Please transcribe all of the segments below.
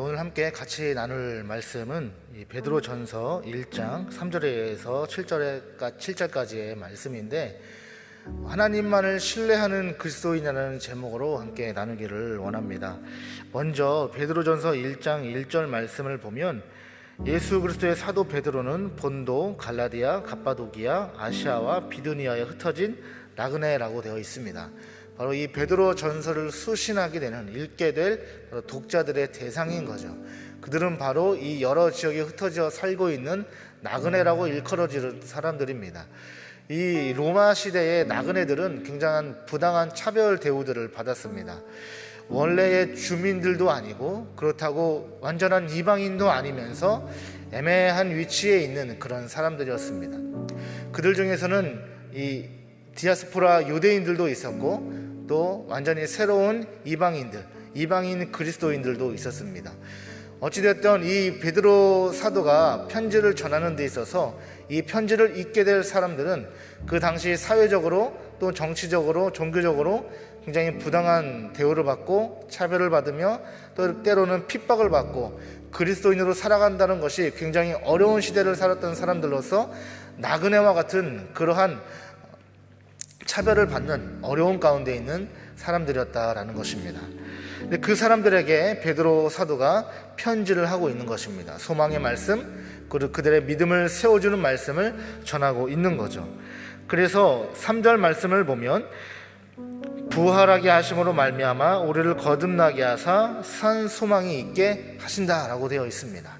오늘 함께 같이 나눌 말씀은 베드로전서 1장 3절에서 7절까지의 말씀인데, 하나님만을 신뢰하는 그리스도인이라는 제목으로 함께 나누기를 원합니다. 먼저 베드로전서 1장 1절 말씀을 보면, 예수 그리스도의 사도 베드로는 본도, 갈라디아, 갑바도기아, 아시아와 비두니아에 흩어진 나그네라고 되어 있습니다. 바로 이 베드로 전서를 수신하게 되는, 읽게 될 독자들의 대상인 거죠. 그들은 바로 이 여러 지역에 흩어져 살고 있는 나그네라고 일컬어지는 사람들입니다. 이 로마 시대의 나그네들은 굉장한 부당한 차별 대우들을 받았습니다. 원래의 주민들도 아니고, 그렇다고 완전한 이방인도 아니면서 애매한 위치에 있는 그런 사람들이었습니다. 그들 중에서는 이 디아스포라 유대인들도 있었고, 또 완전히 새로운 이방인 그리스도인들도 있었습니다. 어찌됐든 이 베드로 사도가 편지를 전하는 데 있어서 이 편지를 읽게 될 사람들은 그 당시 사회적으로, 또 정치적으로, 종교적으로 굉장히 부당한 대우를 받고 차별을 받으며, 또 때로는 핍박을 받고 그리스도인으로 살아간다는 것이 굉장히 어려운 시대를 살았던 사람들로서 나그네와 같은 그러한 차별을 받는 어려운 가운데 있는 사람들이었다라는 것입니다. 근데 그 사람들에게 베드로 사도가 편지를 하고 있는 것입니다. 소망의 말씀, 그리고 그들의 믿음을 세워주는 말씀을 전하고 있는 거죠. 그래서 3절 말씀을 보면, 부활하게 하심으로 말미암아 우리를 거듭나게 하사 산 소망이 있게 하신다라고 되어 있습니다.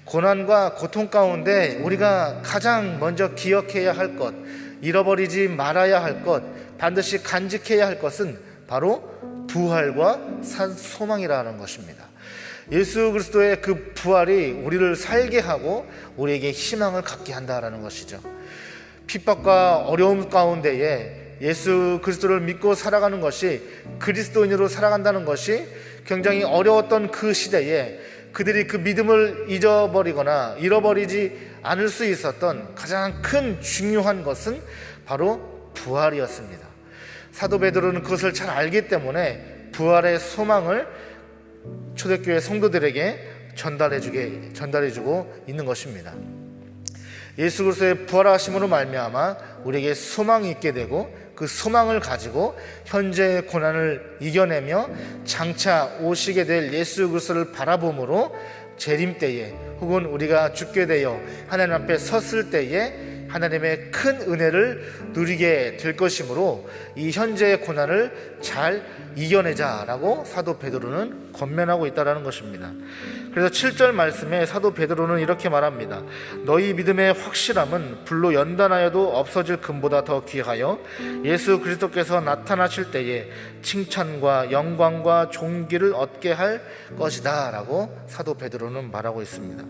고난과 고통 가운데 우리가 가장 먼저 기억해야 할 것, 잃어버리지 말아야 할 것, 반드시 간직해야 할 것은 바로 부활과 산 소망이라는 것입니다. 예수 그리스도의 그 부활이 우리를 살게 하고 우리에게 희망을 갖게 한다라는 것이죠. 핍박과 어려움 가운데에 예수 그리스도를 믿고 살아가는 것이, 그리스도인으로 살아간다는 것이 굉장히 어려웠던 그 시대에 그들이 그 믿음을 잊어버리거나 잃어버리지 않을 수 있었던 가장 큰 중요한 것은 바로 부활이었습니다. 사도 베드로는 그것을 잘 알기 때문에 부활의 소망을 초대교회 성도들에게 전달해주고 있는 것입니다. 예수 그리스도의 부활하심으로 말미암아 우리에게 소망이 있게 되고, 그 소망을 가지고 현재의 고난을 이겨내며 장차 오시게 될 예수 그리스도를 바라봄으로 재림 때에, 혹은 우리가 죽게 되어 하나님 앞에 섰을 때에 하나님의 큰 은혜를 누리게 될 것이므로 이 현재의 고난을 잘 이겨내자라고 사도 베드로는 권면하고 있다는 것입니다. 그래서 7절 말씀에 사도 베드로는 이렇게 말합니다. 너희 믿음의 확실함은 불로 연단하여도 없어질 금보다 더 귀하여 예수 그리스도께서 나타나실 때에 칭찬과 영광과 존귀를 얻게 할 것이다 라고 사도 베드로는 말하고 있습니다.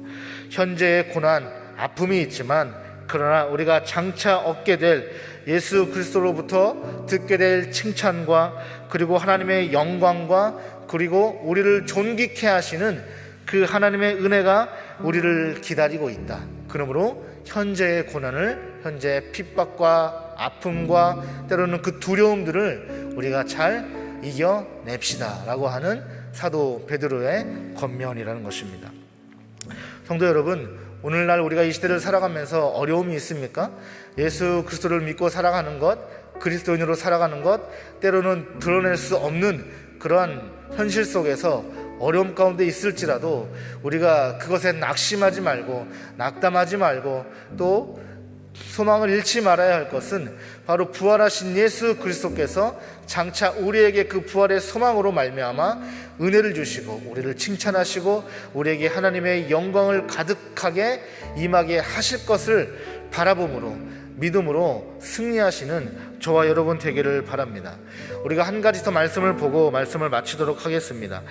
현재의 고난, 아픔이 있지만, 그러나 우리가 장차 얻게 될 예수 그리스도로부터 듣게 될 칭찬과, 그리고 하나님의 영광과, 그리고 우리를 존귀케 하시는 그 하나님의 은혜가 우리를 기다리고 있다. 그러므로 현재의 고난을, 현재의 핍박과 아픔과 때로는 그 두려움들을 우리가 잘 이겨냅시다 라고 하는 사도 베드로의 권면이라는 것입니다. 성도 여러분, 오늘날 우리가 이 시대를 살아가면서 어려움이 있습니까? 예수 그리스도를 믿고 살아가는 것, 그리스도인으로 살아가는 것, 때로는 드러낼 수 없는 그러한 현실 속에서 어려움 가운데 있을지라도 우리가 그것에 낙심하지 말고, 낙담하지 말고, 또 소망을 잃지 말아야 할 것은 바로 부활하신 예수 그리스도께서 장차 우리에게 그 부활의 소망으로 말미암아 은혜를 주시고 우리를 칭찬하시고 우리에게 하나님의 영광을 가득하게 임하게 하실 것을 바라봄으로, 믿음으로 승리하시는 저와 여러분 되기를 바랍니다. 우리가 한 가지 더 말씀을 보고 말씀을 마치도록 하겠습니다.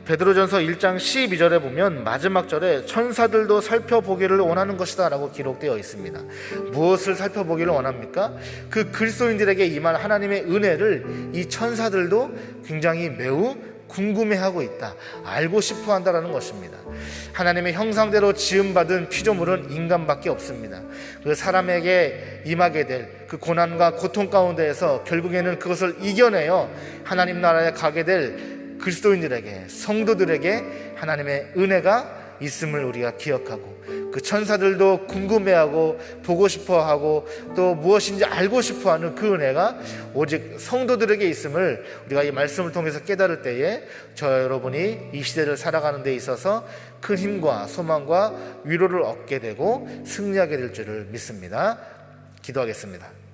베드로전서 1장 12절에 보면 마지막 절에 천사들도 살펴보기를 원하는 것이다 라고 기록되어 있습니다. 무엇을 살펴보기를 원합니까? 그 그리스도인들에게 임한 하나님의 은혜를 이 천사들도 굉장히 매우 궁금해하고 있다, 알고 싶어 한다라는 것입니다. 하나님의 형상대로 지음받은 피조물은 인간밖에 없습니다. 그 사람에게 임하게 될 그 고난과 고통 가운데에서 결국에는 그것을 이겨내어 하나님 나라에 가게 될 그리스도인들에게, 성도들에게 하나님의 은혜가 있음을 우리가 기억하고, 그 천사들도 궁금해하고 보고 싶어하고 또 무엇인지 알고 싶어하는 그 은혜가 오직 성도들에게 있음을 우리가 이 말씀을 통해서 깨달을 때에 저 여러분이 이 시대를 살아가는 데 있어서 큰 힘과 소망과 위로를 얻게 되고 승리하게 될 줄을 믿습니다. 기도하겠습니다.